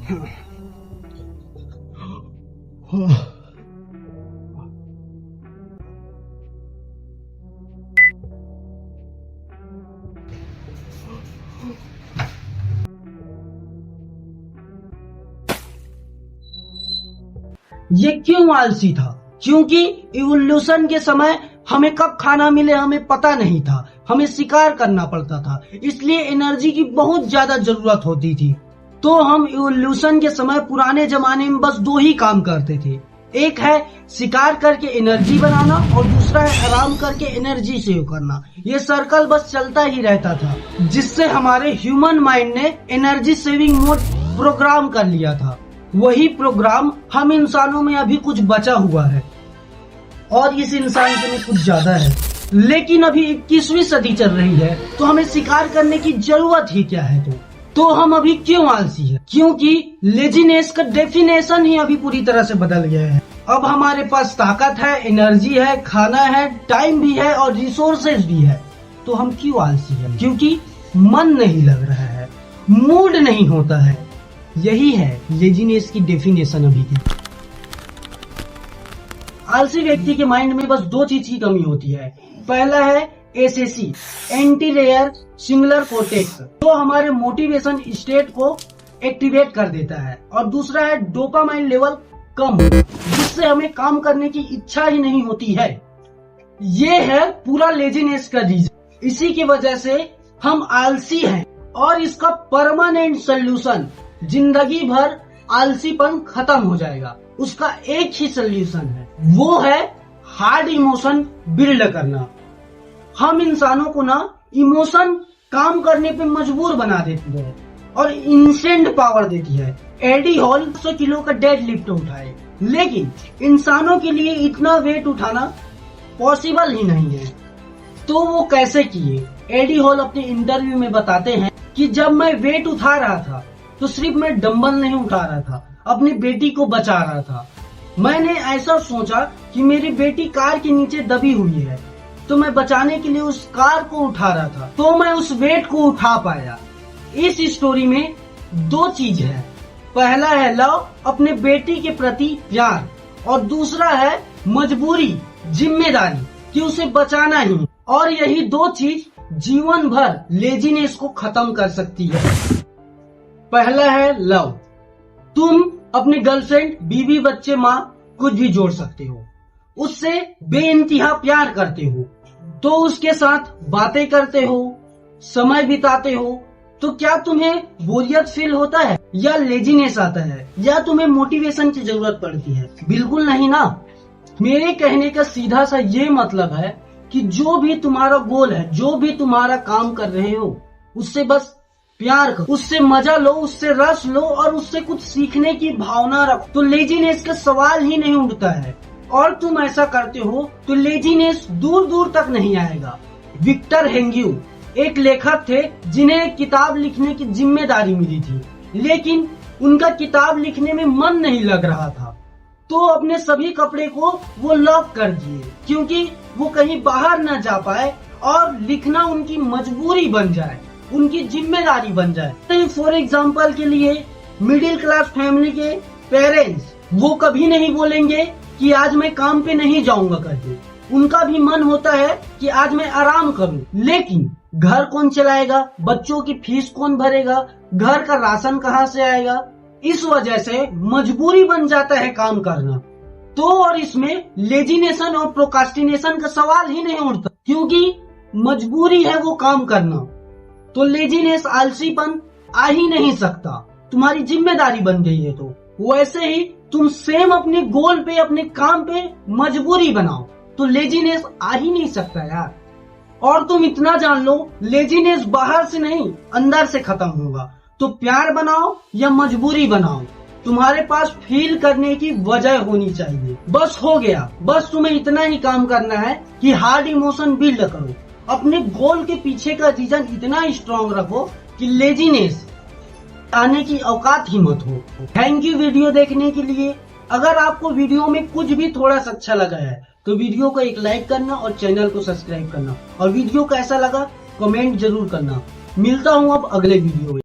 ये क्यों आलसी था? क्योंकि इवोल्यूशन के समय हमें कब खाना मिले हमें पता नहीं था, हमें शिकार करना पड़ता था, इसलिए एनर्जी की बहुत ज्यादा जरूरत होती थी। तो हम इवोल्यूशन के समय पुराने जमाने में बस दो ही काम करते थे, एक है शिकार करके एनर्जी बनाना और दूसरा है आराम करके एनर्जी सेव करना। ये सर्कल बस चलता ही रहता था, जिससे हमारे ह्यूमन माइंड ने एनर्जी सेविंग मोड प्रोग्राम कर लिया था। वही प्रोग्राम हम इंसानों में अभी कुछ बचा हुआ है और इस इंसान के में कुछ ज्यादा है। लेकिन अभी 21वीं सदी चल रही है तो हमें शिकार करने की जरूरत ही क्या है? तो हम अभी क्यों आलसी है? क्योंकि लेजीनेस का डेफिनेशन ही अभी पूरी तरह से बदल गया है। अब हमारे पास ताकत है, एनर्जी है, खाना है, टाइम भी है और रिसोर्सेज भी है, तो हम क्यों आलसी है? क्योंकि मन नहीं लग रहा है, मूड नहीं होता है। यही है लेजीनेस की डेफिनेशन अभी की। आलसी व्यक्ति के माइंड में बस दो चीज की कमी होती है। पहला है एसएसी, एंटीरियर सिंगुलर कॉर्टेक्स, जो हमारे मोटिवेशन स्टेट को एक्टिवेट कर देता है, और दूसरा है डोपामाइन लेवल कम, जिससे हमें काम करने की इच्छा ही नहीं होती है। ये है पूरा लेजीनेस का रीजन। इसी की वजह से हम आलसी हैं और इसका परमानेंट सोल्यूशन, जिंदगी भर आलसीपन खत्म हो जाएगा, उसका एक ही सोल्यूशन है, वो है हार्ड इमोशन बिल्ड करना। हम इंसानों को ना इमोशन काम करने पे मजबूर बना देती है और इंस्टेंट पावर देती है। एडी हॉल 100 किलो का डेड लिफ्ट उठाए, लेकिन इंसानों के लिए इतना वेट उठाना पॉसिबल ही नहीं है। तो वो कैसे किए? एडी हॉल अपने इंटरव्यू में बताते हैं कि जब मैं वेट उठा रहा था तो सिर्फ मैं डंबल नहीं उठा रहा था, अपनी बेटी को बचा रहा था। मैंने ऐसा सोचा कि मेरी बेटी कार के नीचे दबी हुई है, तो मैं बचाने के लिए उस कार को उठा रहा था, तो मैं उस वेट को उठा पाया। इस स्टोरी में दो चीज है, पहला है लव, अपने बेटी के प्रति प्यार, और दूसरा है मजबूरी, जिम्मेदारी कि उसे बचाना ही। और यही दो चीज जीवन भर लेजीनेस को खत्म कर सकती है। पहला है लव। तुम अपनी गर्लफ्रेंड, बीवी, बच्चे, माँ कुछ भी जोड़ सकते हो, उससे बेइंतहा प्यार करते हो, तो उसके साथ बातें करते हो, समय बिताते हो, तो क्या तुम्हें बोरियत फील होता है या लेजीनेस आता है या तुम्हें मोटिवेशन की जरूरत पड़ती है? बिल्कुल नहीं ना। मेरे कहने का सीधा सा ये मतलब है कि जो भी तुम्हारा गोल है, जो भी तुम्हारा काम कर रहे हो, उससे बस प्यार करो, उससे मजा लो, उससे रस लो और उससे कुछ सीखने की भावना रखो, तो लेजीनेस का सवाल ही नहीं उठता है। और तुम ऐसा करते हो तो लेजीनेस दूर दूर तक नहीं आएगा। विक्टर हेंग्यू एक लेखक थे जिन्हें किताब लिखने की जिम्मेदारी मिली थी, लेकिन उनका किताब लिखने में मन नहीं लग रहा था, तो अपने सभी कपड़े को वो लॉक कर दिए, क्योंकि वो कहीं बाहर न जा पाए और लिखना उनकी मजबूरी बन जाए, उनकी जिम्मेदारी बन जाए। फॉर एग्जाम्पल के लिए मिडिल क्लास फैमिली के पेरेंट्स, वो कभी नहीं बोलेंगे कि आज मैं काम पे नहीं जाऊंगा करके। उनका भी मन होता है कि आज मैं आराम करूं, लेकिन घर कौन चलाएगा, बच्चों की फीस कौन भरेगा, घर का राशन कहाँ से आएगा? इस वजह से मजबूरी बन जाता है काम करना। तो और इसमें लेजीनेशन और प्रोकास्टिनेशन का सवाल ही नहीं उठता, क्योंकि मजबूरी है वो काम करना। तो लेजीनेस, आलसीपन आ ही नहीं सकता, तुम्हारी जिम्मेदारी बन गई है। तो वैसे ही तुम सेम अपने गोल पे, अपने काम पे मजबूरी बनाओ, तो लेजीनेस आ ही नहीं सकता यार। और तुम इतना जान लो, लेजीनेस बाहर से नहीं अंदर से खत्म होगा। तो प्यार बनाओ या मजबूरी बनाओ, तुम्हारे पास फील करने की वजह होनी चाहिए। बस हो गया, बस तुम्हें इतना ही काम करना है कि हार्ड इमोशन बिल्ड करो, अपने गोल के पीछे का रीजन इतना स्ट्रॉन्ग रखो कि लेजीनेस आने की औकात ही मत हो। थैंक यू वीडियो देखने के लिए। अगर आपको वीडियो में कुछ भी थोड़ा सा अच्छा लगा है तो वीडियो को एक लाइक करना और चैनल को सब्सक्राइब करना, और वीडियो कैसा लगा कमेंट जरूर करना। मिलता हूँ अब अगले वीडियो में।